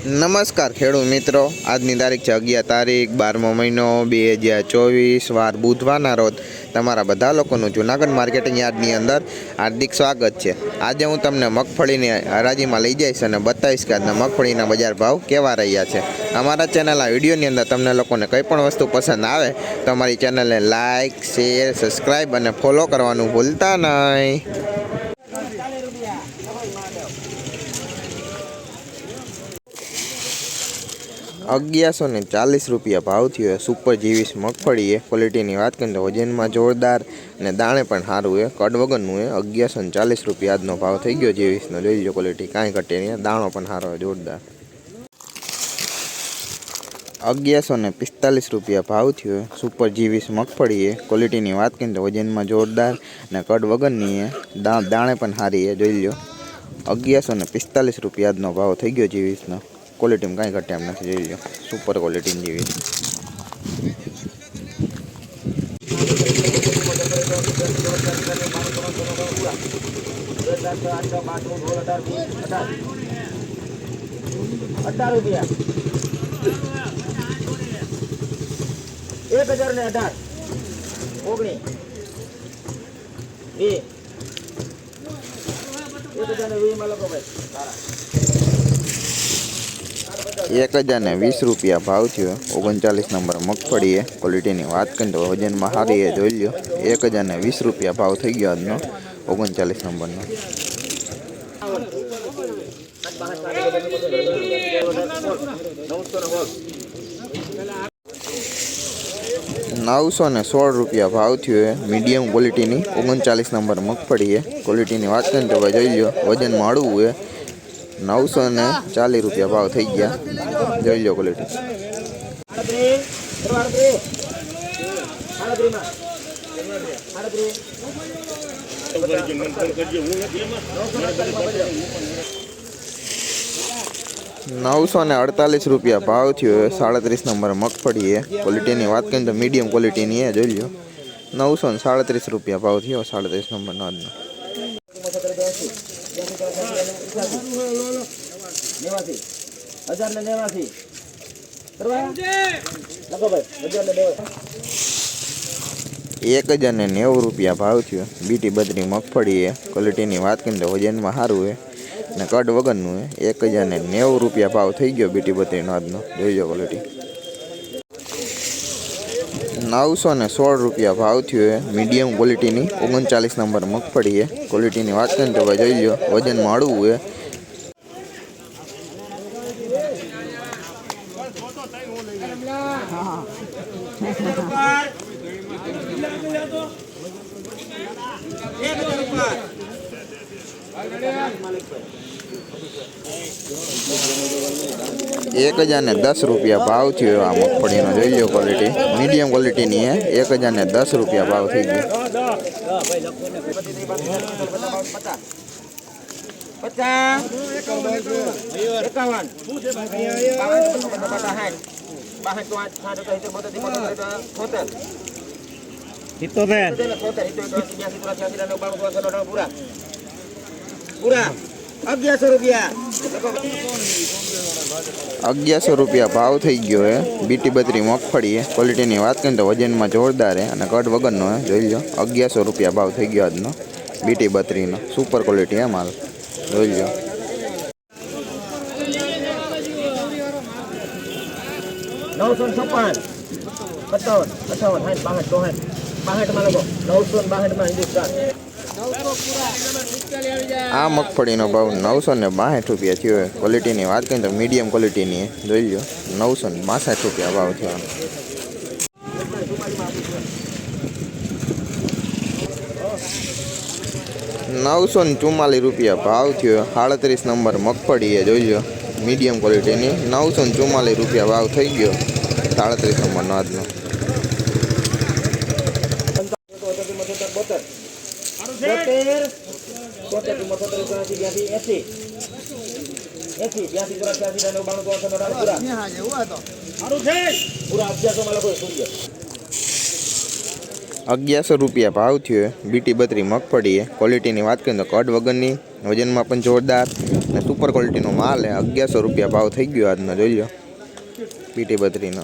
નમસ્કાર ખેડૂત મિત્રો, આજની તારીખ છે 11 તારીખ 12મો મહિનો 2024 વાર બુધવારના રોજ તમારા બધા લોકોનું જૂનાગઢ માર્કેટિંગ યાર્ડની અંદર હાર્દિક સ્વાગત છે। આજે હું તમને મગફળીની હરાજીમાં લઈ જઈશ અને બતાવીશ કે આજના મગફળીના બજાર ભાવ કેવા રહ્યા છે। અમારા ચેનલના વિડીયોની અંદર તમને લોકોને કંઈ પણ વસ્તુ પસંદ આવે તો અમારી ચેનલને લાઇક, શેર, સબસ્ક્રાઈબ અને ફોલો કરવાનું ભૂલતા નહીં। 1140 રૂપિયા ભાવ થયો। સુપર જીવીસ મગફળી है। क्वालिटी बात करें तो वजन में जोरदार ने दाणे पण सारू है। कड वगरनु है। 1140 रुपया आजनो भाव थई गयो जीवीस नो। जोई लो क्वालिटी काई घटे नहीं, दाणो पण सारो है, जोरदार। 1145 रुपया भाव थयो। सुपर जीवीस मगफड़ी है। क्वालिटी बात करें तो वजन में जोरदार ने कड वगरनी है, दाणे पण सारी है, जोई लो। 1145 रुपया आजनो भाव थई गयो जीवीस नो। क्वालिटी में कहीं घटे एम नहीं, जोई लो। Super quality जीवीस। एक 1020 रुपया भाव थयो। 39 नंबर मगफड़ी है। क्वालिटी बात करें तो वजन में सारी है, जोई लो। 1020 रुपया भाव थई गयो आजनो 39 नंबर नो। 916 रुपया भाव थयो है। मीडियम क्वालिटी 39 नंबर मगफड़ी है। क्वालिटी बात करें तो जोई लो, वजन में हळवुं है। 940 रुपया भाव थई गया, जोई लो क्वालिटी। नौ ने 48 रुपया भाव थयो है। 37 नंबर मगफड़ी है। क्वालिटी बात करें तो मीडियम क्वालिटी है, जोई लो। 937 रुपया भाव थयो 37 नंबर नो। एक 1090 रुपया भाव थयो। बीटी बदरी मगफड़ी है। क्वालिटी बात करें तो वजन में सारू है ने कड वगरनु है। 1090 रुपया भाव थई गयो बीटी बदरी नो आजनो, जोई लो क्वालिटी। 916 रुपया भाव थयो है। मीडियम क्वालिटी 39 नंबर मगफड़ी है। क्वालिटी बात करें तो जोई लो, वजन में हळवुं है। एक 1010 रुपया भाव थयो आ मगफड़ी नो, जोई लो क्वालिटी। मीडियम क्वालिटी है। 1010 रुपया भाव थई गयो। 1100 रुपया भाव थई गयो है। बीटी बदरी मगफड़ी है। क्वालिटी बात करें तो वजन में जोरदार है और कड वगरनो है, जोई लो। 1100 रुपया भाव थई गयो आजनो बीटी बदरी नो। सुपर क्वालिटी है माल, जोई लो। 956 57 58 62 62 માં લગો 962 માં હિન્દુસ્તાન। आ मगफड़ी नो भाव 962 रुपया थयो है। क्वालिटी बात करें तो मीडियम क्वालिटी है, जोई लो। 962 रुपया भाव थयो। 944 रुपया भाव थयो। 38 नंबर मगफड़ी है, जोई लो। मीडियम क्वालिटी 944 रुपया भाव थई गयो 38 नंबर नो आजनो। 82 ₹1100 ભાવ થયો બીટી 32 મગફળી છે. ક્વોલિટીની વાત કરીએ તો કડ વગરની, વજનમાં પણ જોરદાર અને સુપર ક્વોલિટીનો માલ છે. ₹1100 ભાવ થઈ ગયો આજનો, જોઈ લો બીટી 32 નો.